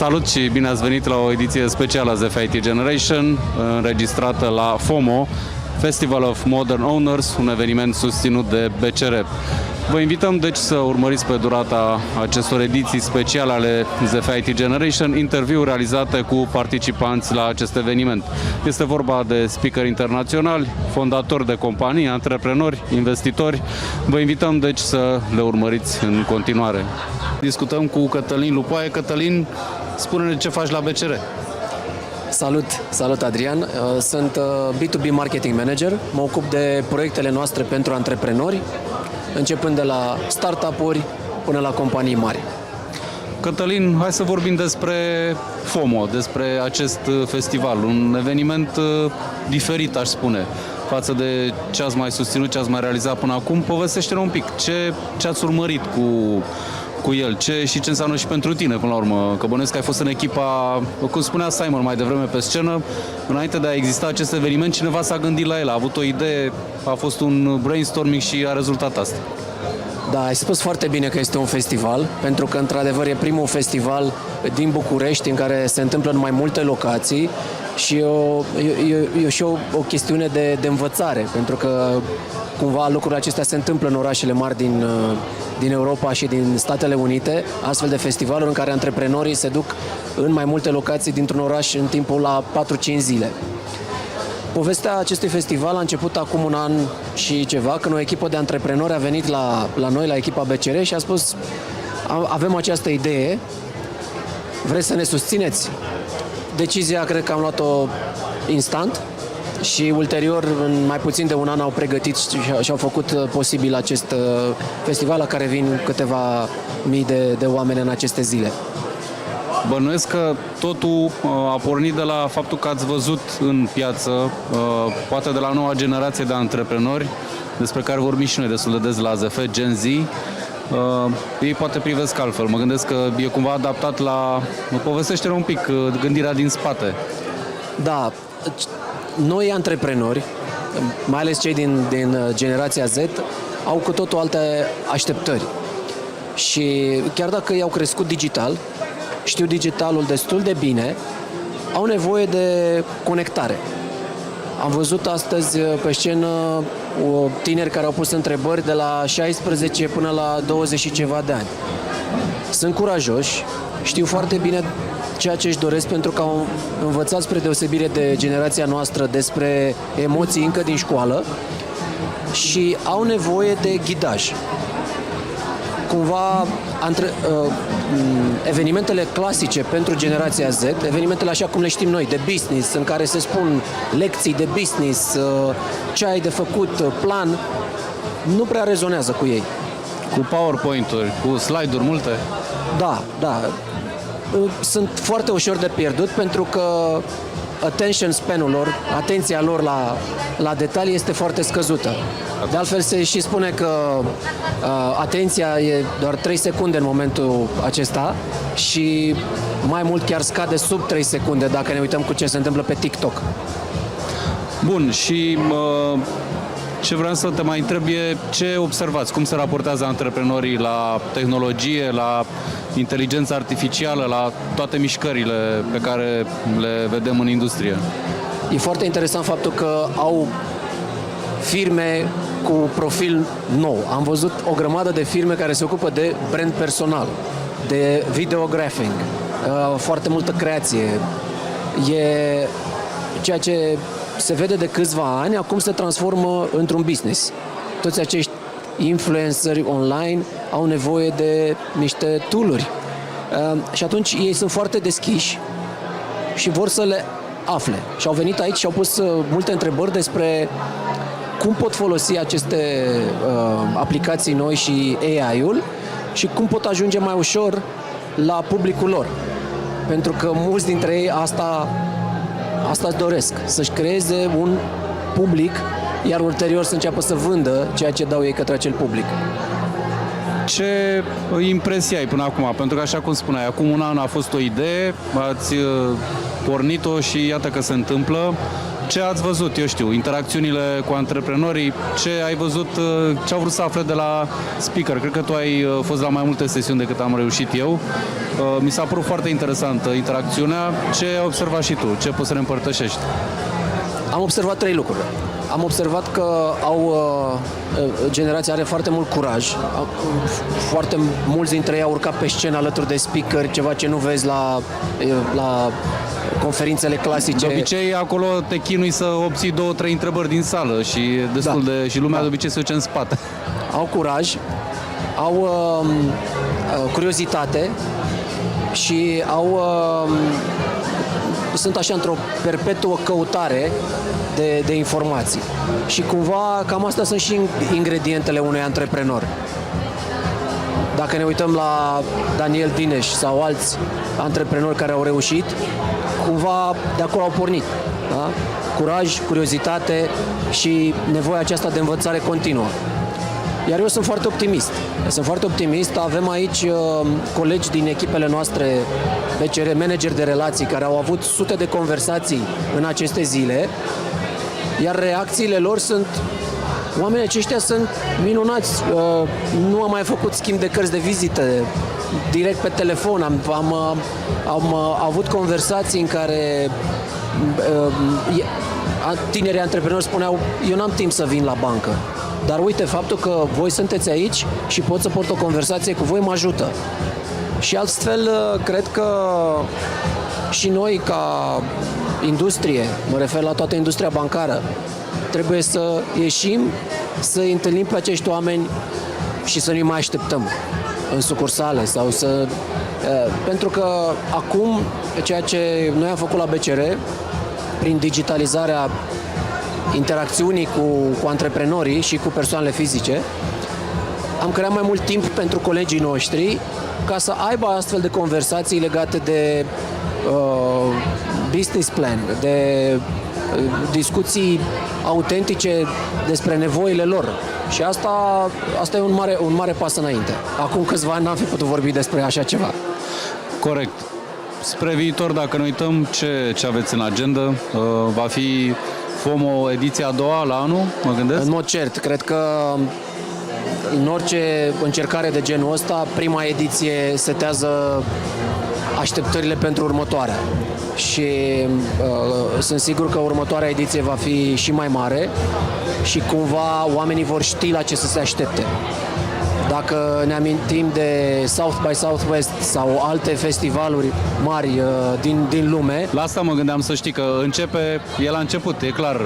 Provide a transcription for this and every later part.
Salut și bine ați venit la o ediție specială a ZF IT Generation, înregistrată la FOMO, Festival of Modern Owners, un eveniment susținut de BCR. Vă invităm deci să urmăriți pe durata acestor ediții speciale ale ZF IT Generation interviuri realizate cu participanți la acest eveniment. Este vorba de speakeri internaționali, fondatori de companii, antreprenori, investitori. Vă invităm deci să le urmăriți în continuare. Discutăm cu Cătălin Lupoaie. Cătălin, spune-ne ce faci la BCR. Salut Adrian, sunt B2B Marketing Manager, mă ocup de proiectele noastre pentru antreprenori, începând de la startup-uri până la companii mari. Cătălin, hai să vorbim despre FOMO, despre acest festival, un eveniment diferit, aș spune, față de ce ați mai susținut, ce ați mai realizat până acum. Povestește-ne un pic, ce ați urmărit cu el, ce înseamnă și pentru tine, până la urmă, că bănuiesc că ai fost în echipa, cum spunea Simon mai devreme pe scenă, înainte de a exista acest eveniment, cineva s-a gândit la el, a avut o idee, a fost un brainstorming și a rezultat asta. Da, ai spus foarte bine că este un festival, pentru că într-adevăr e primul festival din București în care se întâmplă în mai multe locații și e și o chestiune de învățare, pentru că cumva lucrurile acestea se întâmplă în orașele mari din Europa și din Statele Unite, astfel de festivaluri în care antreprenorii se duc în mai multe locații dintr-un oraș în timpul la 4-5 zile. Povestea acestui festival a început acum un an și ceva, când o echipă de antreprenori a venit la noi, la echipa BCR și a spus: avem această idee, vreți să ne susțineți? Decizia cred că am luat-o instant și ulterior, în mai puțin de un an, au pregătit și au făcut posibil acest festival la care vin câteva mii de oameni în aceste zile. Bănuiesc că totul a pornit de la faptul că ați văzut în piață, poate de la noua generație de antreprenori, despre care vorbim și noi destul de des la ZF, Gen Z. Ei poate privesc altfel. Mă gândesc că e cumva adaptat la... Povestește-ne un pic gândirea din spate. Da, noi antreprenori, mai ales cei din generația Z, au cu totul alte așteptări. Și chiar dacă i-au crescut digital, știu digitalul destul de bine, au nevoie de conectare. Am văzut astăzi pe scenă tineri care au pus întrebări de la 16 până la 20 și ceva de ani. Sunt curajoși, știu foarte bine ceea ce își doresc, pentru că au învățat, spre deosebire de generația noastră, despre emoții încă din școală și au nevoie de ghidaj. Cumva, evenimentele clasice pentru generația Z, evenimentele așa cum le știm noi, de business, în care se spun lecții de business, ce ai de făcut, plan, nu prea rezonează cu ei. Cu PowerPoint-uri, cu slide-uri multe? Da. Sunt foarte ușor de pierdut, pentru că attention span-ul lor, atenția lor la detalii este foarte scăzută. De altfel se și spune că atenția e doar 3 secunde în momentul acesta și mai mult chiar scade sub 3 secunde dacă ne uităm cu ce se întâmplă pe TikTok. Bun, și ce vreau să te mai întreb e ce observați, cum se raportează antreprenorii la tehnologie, la inteligența artificială, la toate mișcările pe care le vedem în industrie. E foarte interesant faptul că au firme cu profil nou. Am văzut o grămadă de firme care se ocupă de brand personal, de videographing, foarte multă creație. E ceea ce se vede de câțiva ani, acum se transformă într-un business. Toți acești influenceri online au nevoie de niște tool-uri. Și atunci ei sunt foarte deschiși și vor să le afle. Și au venit aici și au pus multe întrebări despre cum pot folosi aceste aplicații noi și AI-ul și cum pot ajunge mai ușor la publicul lor. Pentru că mulți dintre ei asta îți doresc, să-și creeze un public, iar ulterior să înceapă să vândă ceea ce dau ei către acel public. Ce impresie ai până acum? Pentru că, așa cum spuneai, acum un an a fost o idee, ați pornit-o și iată că se întâmplă. Ce ați văzut, eu știu, interacțiunile cu antreprenorii, ce ai văzut, ce au vrut să afle de la speaker? Cred că tu ai fost la mai multe sesiuni decât am reușit eu. Mi s-a părut foarte interesantă interacțiunea. Ce ai observat și tu? Ce poți să ne împărtășești? Am observat 3 lucruri. Am observat că generația are foarte mult curaj. Foarte mulți dintre ei au urcat pe scenă alături de speaker, ceva ce nu vezi la conferințele clasice. De obicei, acolo te chinui să obții 2-3 întrebări din sală și și lumea de obicei se duce în spate. Au curaj, au curiozitate și sunt așa într-o perpetuă căutare de informații. Și cumva cam astea sunt și ingredientele unui antreprenor. Dacă ne uităm la Daniel Dineș sau alți antreprenori care au reușit, cumva de acolo au pornit. Da? Curaj, curiozitate și nevoia aceasta de învățare continuă. Iar eu sunt foarte optimist. Avem aici colegi din echipele noastre BCR, manageri de relații, care au avut sute de conversații în aceste zile, iar reacțiile lor sunt: oamenii aceștia sunt minunați, nu am mai făcut schimb de cărți de vizită, direct pe telefon, am avut conversații în care tinerii antreprenori spuneau: eu n-am timp să vin la bancă, dar uite, faptul că voi sunteți aici și pot să port o conversație cu voi mă ajută. Și astfel, cred că și noi, ca industrie, mă refer la toată industria bancară, trebuie să ieșim, să îi întâlnim pe acești oameni și să nu mai așteptăm în sucursale sau să... Pentru că acum, ceea ce noi am făcut la BCR, prin digitalizarea interacțiunii cu antreprenorii și cu persoanele fizice, am creat mai mult timp pentru colegii noștri ca să aibă astfel de conversații legate de business plan, de discuții autentice despre nevoile lor. Și asta e un mare pas înainte. Acum câțiva ani n-am fi putut vorbi despre așa ceva. Corect. Spre viitor, dacă ne uităm, ce aveți în agenda? Va fi FOMO ediția a doua la anul, mă gândesc? În mod cert, cred că în orice încercare de genul ăsta, prima ediție setează așteptările pentru următoarea. Și sunt sigur că următoarea ediție va fi și mai mare și cumva oamenii vor ști la ce să se aștepte. Dacă ne amintim de South by Southwest sau alte festivaluri mari din lume... La asta mă gândeam, să știi că e la început, e clar,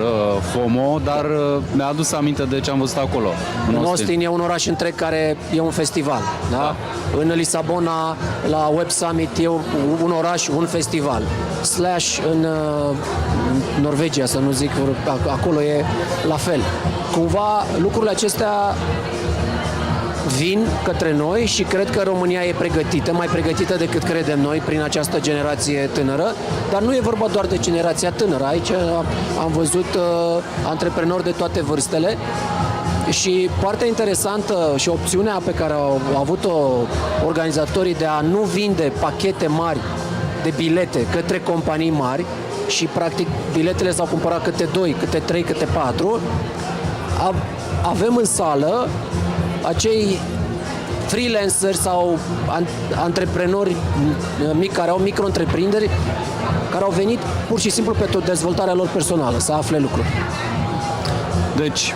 FOMO, dar mi-a adus aminte de ce am văzut acolo. În Austin e un oraș întreg care e un festival. Da? În Lisabona, la Web Summit, e un oraș, un festival. În Norvegia, să nu zic, acolo e la fel. Cumva lucrurile acestea vin către noi și cred că România e pregătită, mai pregătită decât credem noi prin această generație tânără, dar nu e vorba doar de generația tânără. Aici am văzut antreprenori de toate vârstele și partea interesantă și opțiunea pe care au avut-o organizatorii de a nu vinde pachete mari de bilete către companii mari și practic biletele s-au cumpărat câte 2, câte 3, câte 4, avem în sală acei freelanceri sau antreprenori mici care au micro-întreprinderi care au venit pur și simplu pentru dezvoltarea lor personală, să afle lucruri. Deci,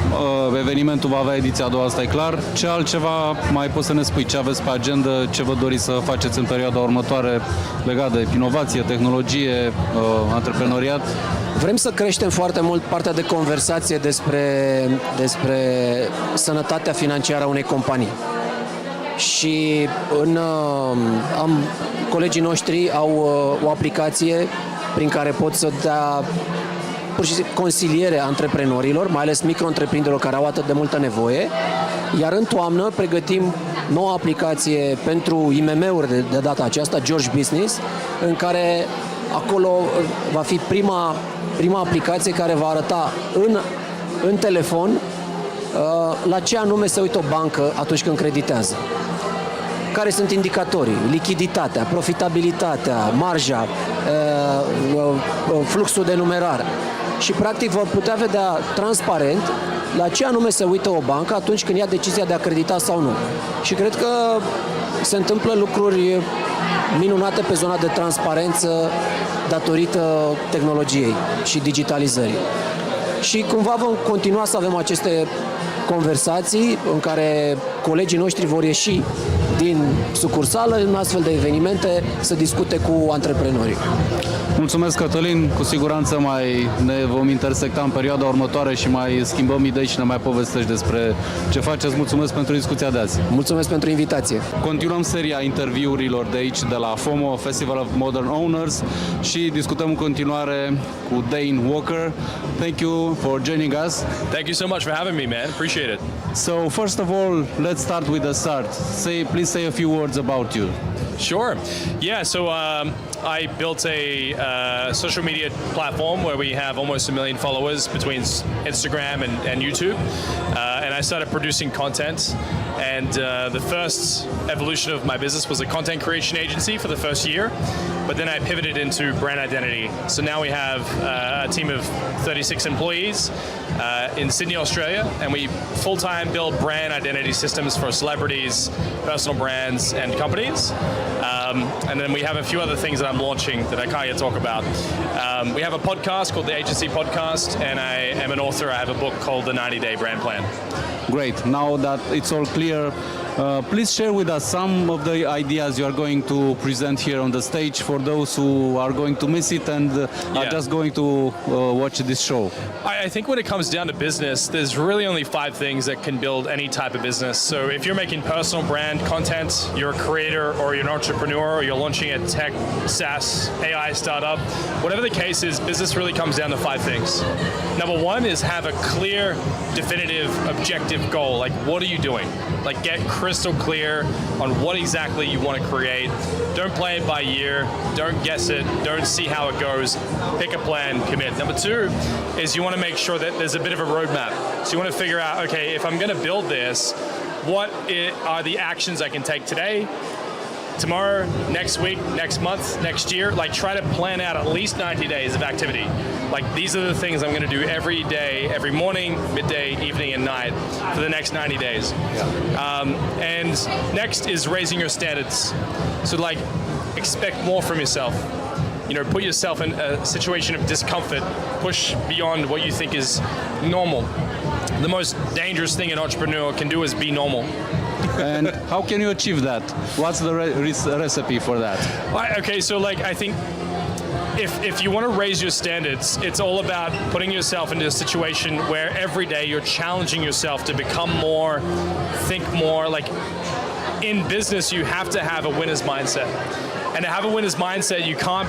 evenimentul va avea ediția a doua, asta e clar. Ce altceva mai poți să ne spui? Ce aveți pe agenda? Ce vă doriți să faceți în perioada următoare legat de inovație, tehnologie, antreprenoriat? Vrem să creștem foarte mult partea de conversație despre sănătatea financiară a unei companii. Și colegii noștri au o aplicație prin care pot să dea pur și simplu consiliere antreprenorilor, mai ales micro-întreprinderilor care au atât de multă nevoie. Iar în toamnă pregătim noua aplicație pentru IMM-uri de data aceasta, George Business, în care acolo va fi prima aplicație care va arăta în telefon la ce anume se uită o bancă atunci când creditează. Care sunt indicatorii? Lichiditatea, profitabilitatea, marja, fluxul de numerar. și practic vor putea vedea transparent la ce anume se uită o bancă atunci când ia decizia de a credita sau nu. Și cred că se întâmplă lucruri minunate pe zona de transparență datorită tehnologiei și digitalizării. Și cumva vom continua să avem aceste conversații în care colegii noștri vor ieși din sucursală în astfel de evenimente să discute cu antreprenorii. Mulțumesc, Cătălin, cu siguranță mai ne vom intersecta în perioada următoare și mai schimbăm idei și ne mai povestești despre ce faceți. Mulțumesc pentru discuția de azi. Mulțumesc pentru invitație. Continuăm seria interviurilor de aici, de la FOMO, Festival of Modern Owners, și discutăm în continuare cu Dain Walker. Thank you for joining us. Thank you so much for having me, man. Appreciate it. So, first of all, let's start with the start. Please say a few words about you. Sure. Yeah, so I built a social media platform where we have almost 1 million followers between Instagram and YouTube. And I started producing content. And the first evolution of my business was a content creation agency for the first year. But then I pivoted into brand identity. So now we have a team of 36 employees in Sydney, Australia. And we full-time build brand identity systems for celebrities, personal brands, and companies. And then we have a few other things that I'm launching that I can't yet talk about. We have a podcast called the Agency Podcast, and I am an author. I have a book called The 90-Day Brand Plan. Great. Now that it's all clear, please share with us some of the ideas you are going to present here on the stage for those who are going to miss it and are just going to watch this show. I think when it comes down to business, there's really only 5 things that can build any type of business. So if you're making personal brand content, you're a creator or you're an entrepreneur or you're launching a tech, SaaS, AI startup, whatever the case is, business really comes down to 5 things. Number 1 is have a clear, definitive, objective goal. Like, what are you doing? Like, get crystal clear on what exactly you want to create. Don't play it by year. Don't guess it. Don't see how it goes. Pick a plan, commit. Number 2 is you want to make sure that there's a bit of a roadmap. So you want to figure out, okay, if I'm going to build this, what are the actions I can take today, tomorrow, next week, next month, next year? Like, try to plan out at least 90 days of activity. Like, these are the things I'm going to do every day, every morning, midday, evening, and night for the next 90 days. And next is raising your standards. So, like, expect more from yourself. You know, put yourself in a situation of discomfort. Push beyond what you think is normal. The most dangerous thing an entrepreneur can do is be normal. And how can you achieve that? What's the recipe for that? Okay, so like I think if you want to raise your standards, it's all about putting yourself into a situation where every day you're challenging yourself to become more, think more. Like, in business, you have to have a winner's mindset. And to have a winner's mindset, you can't,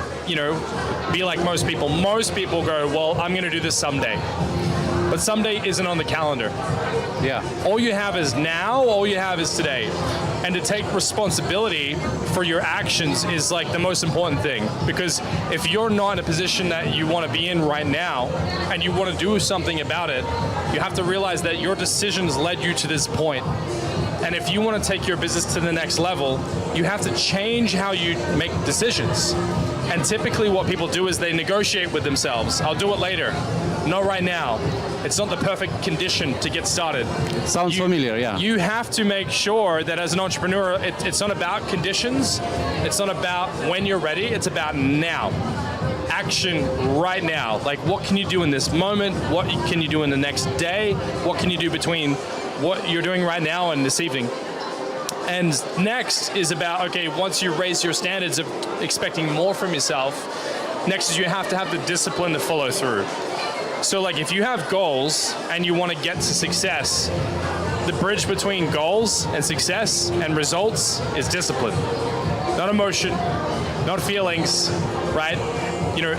be like most people. Most people go, well, I'm going to do this someday. But someday isn't on the calendar. Yeah. All you have is now, all you have is today. And to take responsibility for your actions is like the most important thing. Because if you're not in a position that you want to be in right now and you want to do something about it, you have to realize that your decisions led you to this point. And if you want to take your business to the next level, you have to change how you make decisions. And typically what people do is they negotiate with themselves. I'll do it later. Not right now. It's not the perfect condition to get started. Sounds familiar, yeah. You have to make sure that as an entrepreneur, it's not about conditions. It's not about when you're ready. It's about now. Action right now. Like, what can you do in this moment? What can you do in the next day? What can you do between what you're doing right now and this evening? And next is about, okay, once you raise your standards of expecting more from yourself, next is you have to have the discipline to follow through. So like, if you have goals and you want to get to success, the bridge between goals and success and results is discipline. Not emotion, not feelings, right?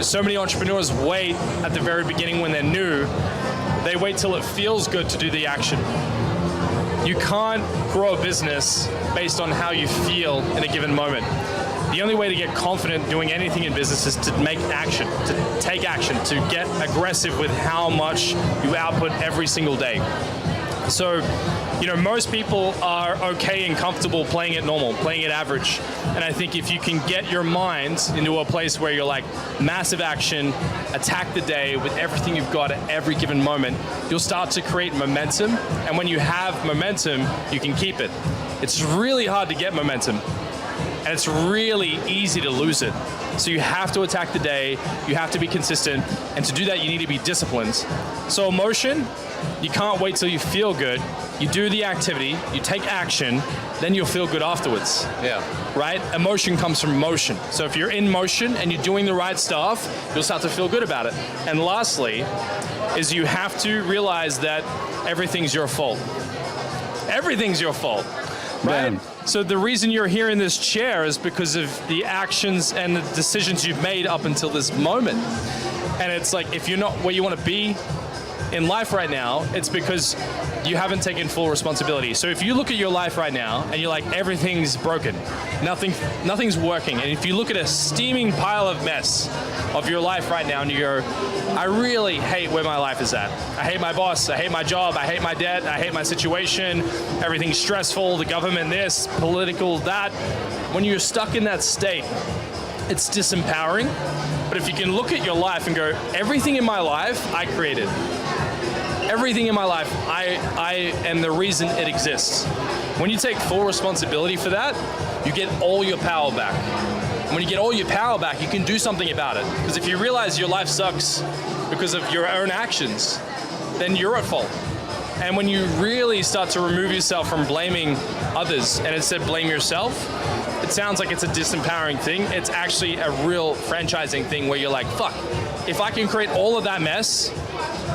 So many entrepreneurs wait at the very beginning when they're new. They wait till it feels good to do the action. You can't grow a business based on how you feel in a given moment. The only way to get confident doing anything in business is to make action, to take action, to get aggressive with how much you output every single day. So You know, most people are okay and comfortable playing it normal, playing it average. And I think if you can get your mind into a place where you're like massive action, attack the day with everything you've got at every given moment, you'll start to create momentum. And when you have momentum, you can keep it. It's really hard to get momentum, and it's really easy to lose it. So you have to attack the day, you have to be consistent, and to do that you need to be disciplined. So emotion, you can't wait till you feel good. You do the activity, you take action, then you'll feel good afterwards. Yeah. Right? Emotion comes from motion. So if you're in motion and you're doing the right stuff, you'll start to feel good about it. And lastly, is you have to realize that everything's your fault. Everything's your fault. Right? Damn. So the reason you're here in this chair is because of the actions and the decisions you've made up until this moment. And it's like, if you're not where you want to be in life right now, it's because you haven't taken full responsibility. So if you look at your life right now and you're like, everything's broken, nothing's working, and if you look at a steaming pile of mess of your life right now and you go, I really hate where my life is at. I hate my boss, I hate my job, I hate my debt, I hate my situation, everything's stressful, the government this, political that. When you're stuck in that state, it's disempowering. But if you can look at your life and go, everything in my life I created. Everything in my life, I am the reason it exists. When you take full responsibility for that, you get all your power back. When you get all your power back, you can do something about it. Because if you realize your life sucks because of your own actions, then you're at fault. And when you really start to remove yourself from blaming others and instead blame yourself, it sounds like it's a disempowering thing. It's actually a real franchising thing where you're like, fuck, if I can create all of that mess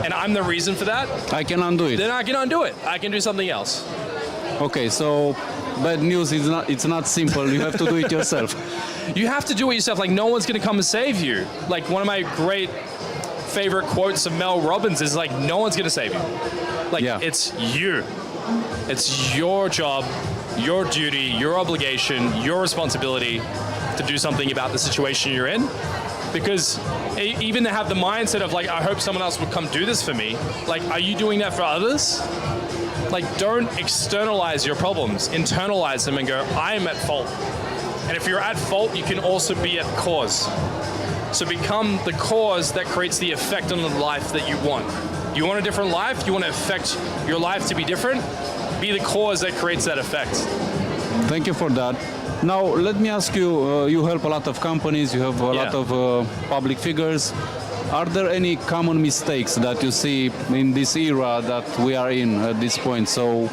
and I'm the reason for that, I can undo it. then I can undo it. I can do something else. Okay, so bad news is it's not simple. You have to do it yourself. You have to do it yourself. Like, no one's going to come and save you. Like, one of my great favorite quotes of Mel Robbins is like, no one's going to save you. Like, Yeah. It's you. It's your job, your duty, your obligation, your responsibility to do something about the situation you're in. Because even to have the mindset of like, I hope someone else would come do this for me. Like, are you doing that for others? Like, don't externalize your problems, internalize them and go, I am at fault. And if you're at fault, you can also be at cause. So become the cause that creates the effect on the life that you want. You want a different life? You want to affect your life to be different? Be the cause that creates that effect. Thank you for that. Now, let me ask you, you help a lot of companies, you have a lot of public figures. Are there any common mistakes that you see in this era that we are in at this point? So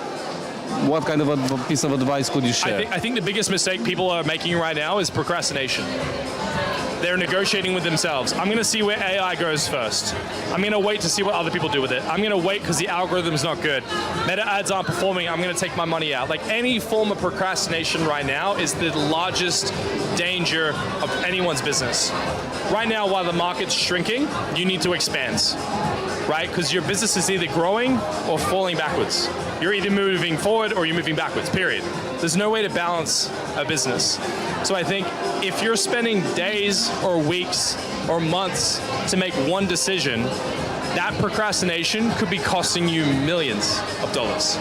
what kind of a piece of advice could you share? I think the biggest mistake people are making right now is procrastination. They're negotiating with themselves. I'm going to see where AI goes first. I'm going to wait to see what other people do with it. I'm going to wait because the algorithm's not good. Meta ads aren't performing. I'm going to take my money out. Like, any form of procrastination right now is the largest danger of anyone's business. Right now, while the market's shrinking, you need to expand, right? Because your business is either growing or falling backwards. You're either moving forward or you're moving backwards, period. There's no way to balance a business. So I think if you're spending days or weeks or months to make one decision, that procrastination could be costing you millions of dollars.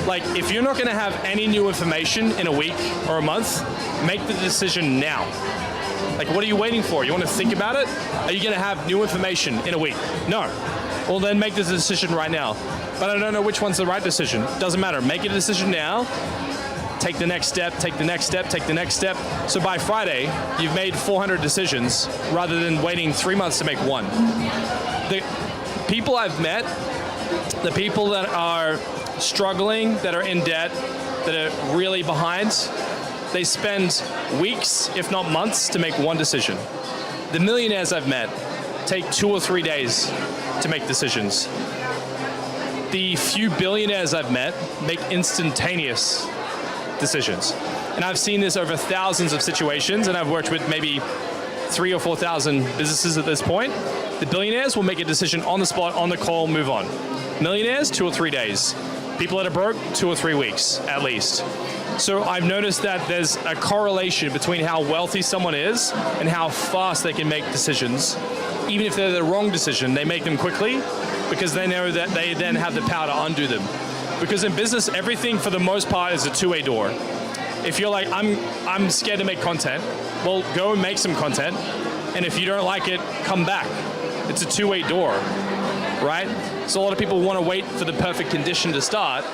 Like, if you're not going to have any new information in a week or a month, make the decision now. Like, what are you waiting for? You want to think about it? Are you going to have new information in a week? No. Well, then make the decision right now. But I don't know which one's the right decision. Doesn't matter. Make a decision now. Take the next step, take the next step, take the next step. So by Friday, you've made 400 decisions rather than waiting 3 months to make one. The people I've met, the people that are struggling, that are in debt, that are really behind, they spend weeks, if not months, to make one decision. The millionaires I've met take 2 or 3 days to make decisions. The few billionaires I've met make instantaneous decisions. And I've seen this over thousands of situations, and I've worked with maybe 3,000 or 4,000 businesses at this point. The billionaires will make a decision on the spot, on the call, move on. Millionaires, 2 or 3 days. People that are broke, 2 or 3 weeks, at least. So I've noticed that there's a correlation between how wealthy someone is and how fast they can make decisions. Even if they're the wrong decision, they make them quickly because they know that they then have the power to undo them. Because in business, everything for the most part is a two-way door. If you're like, I'm scared to make content, well, go and make some content. And if you don't like it, come back. It's a two-way door, right? So a lot of people want to wait for the perfect condition to start.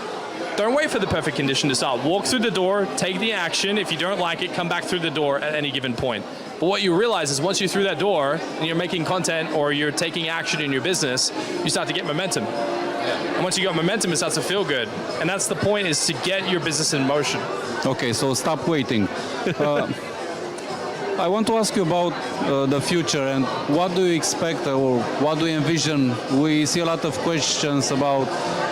Don't wait for the perfect condition to start. Walk through the door, take the action. If you don't like it, come back through the door at any given point. But what you realize is once you're through that door and you're making content or you're taking action in your business, you start to get momentum. And once you got momentum, it starts to feel good. And that's the point, is to get your business in motion. Okay, so stop waiting. I want to ask you about the future and what do you expect or what do you envision? We see a lot of questions about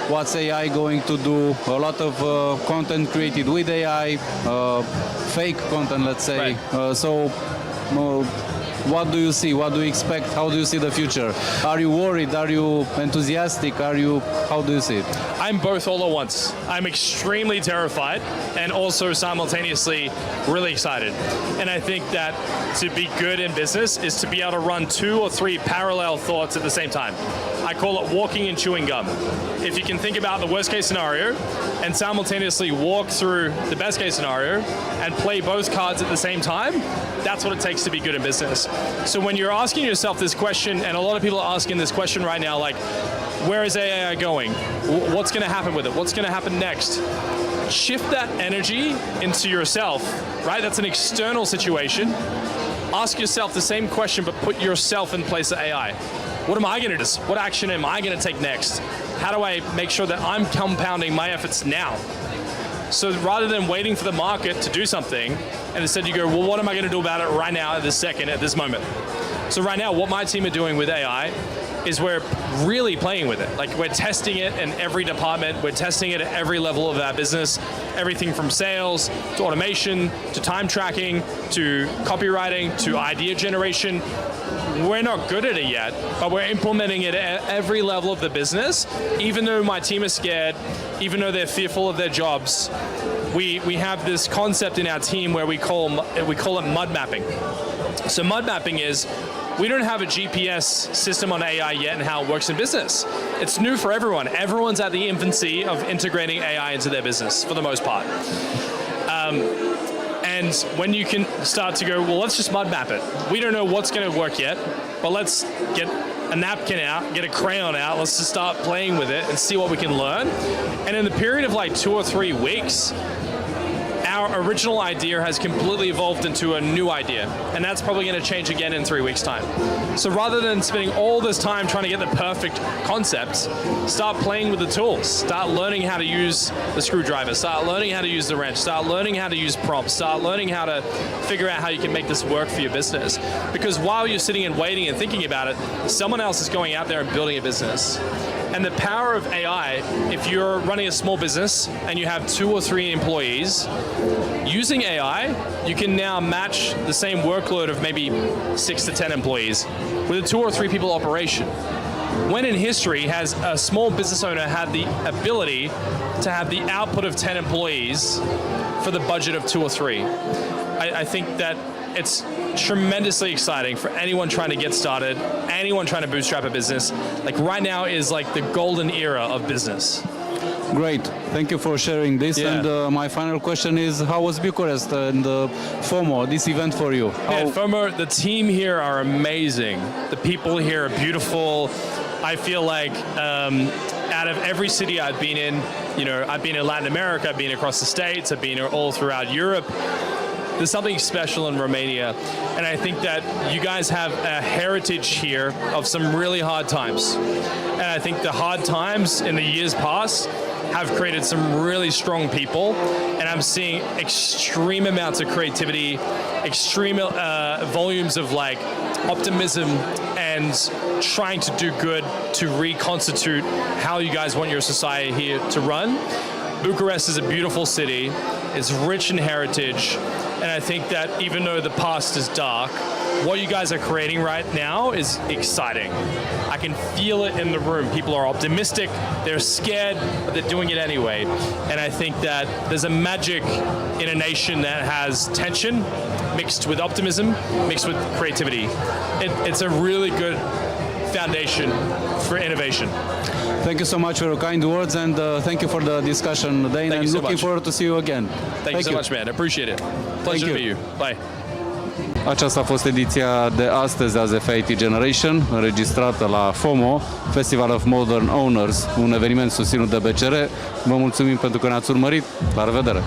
what's AI going to do, a lot of content created with AI, fake content, let's say. Right. What do you see? What do you expect? How do you see the future? Are you worried? Are you enthusiastic? How do you see it? I'm both all at once. I'm extremely terrified and also simultaneously really excited. And I think that to be good in business is to be able to run 2 or 3 parallel thoughts at the same time. I call it walking and chewing gum. If you can think about the worst case scenario and simultaneously walk through the best case scenario and play both cards at the same time, that's what it takes to be good in business. So when you're asking yourself this question, and a lot of people are asking this question right now, like, where is AI going? What's going to happen with it? What's going to happen next? Shift that energy into yourself, right? That's an external situation. Ask yourself the same question, but put yourself in place of AI. What am I going to do? What action am I going to take next? How do I make sure that I'm compounding my efforts now? So rather than waiting for the market to do something, and instead you go, well, what am I going to do about it right now, at this second, at this moment? So right now, what my team are doing with AI is we're really playing with it. Like, we're testing it in every department. We're testing it at every level of our business. Everything from sales to automation to time tracking to copywriting to idea generation. We're not good at it yet, but we're implementing it at every level of the business. Even though my team is scared, even though they're fearful of their jobs, we have this concept in our team where we call it mud mapping. So mud mapping is, we don't have a GPS system on AI yet and how it works in business. It's new for everyone. Everyone's at the infancy of integrating AI into their business, for the most part. And when you can start to go, well, let's just mud map it. We don't know what's going to work yet, but let's get a napkin out, get a crayon out, let's just start playing with it and see what we can learn. And in the period of like 2 or 3 weeks, our original idea has completely evolved into a new idea, and that's probably going to change again in 3 weeks' time. So rather than spending all this time trying to get the perfect concepts, start playing with the tools. Start learning how to use the screwdriver. Start learning how to use the wrench. Start learning how to use prompts. Start learning how to figure out how you can make this work for your business. Because while you're sitting and waiting and thinking about it, someone else is going out there and building a business. And the power of AI, if you're running a small business and you have 2 or 3 employees, using AI, you can now match the same workload of maybe 6 to 10 employees with a 2 or 3 people operation. When in history has a small business owner had the ability to have the output of 10 employees for the budget of 2 or 3? I think that it's tremendously exciting for anyone trying to get started, anyone trying to bootstrap a business. Like, right now is like the golden era of business. Great, thank you for sharing this. Yeah. And my final question is, how was Bucharest and FOMO, this event for you? Man, FOMO, the team here are amazing. The people here are beautiful. I feel like out of every city I've been in, you know, I've been in Latin America, I've been across the States, I've been all throughout Europe. There's something special in Romania, and I think that you guys have a heritage here of some really hard times. And I think the hard times in the years past have created some really strong people, and I'm seeing extreme amounts of creativity, extreme volumes of like optimism and trying to do good to reconstitute how you guys want your society here to run. Bucharest is a beautiful city, it's rich in heritage, and I think that even though the past is dark, what you guys are creating right now is exciting. I can feel it in the room. People are optimistic, they're scared, but they're doing it anyway. And I think that there's a magic in a nation that has tension mixed with optimism, mixed with creativity. It's a really good foundation for innovation. Thank you so much for your kind words and thank you for the discussion, Dain, Thank and you so looking much. forward to see you again. Thank you so much, man. I appreciate it. Pleasure to you. meet you. Bye. Aceasta a fost ediția de astăzi a ZF IT Generation, înregistrată la FOMO, Festival of Modern Owners, un eveniment susținut de BCR. Vă mulțumim pentru că ne-ați urmărit. La revedere!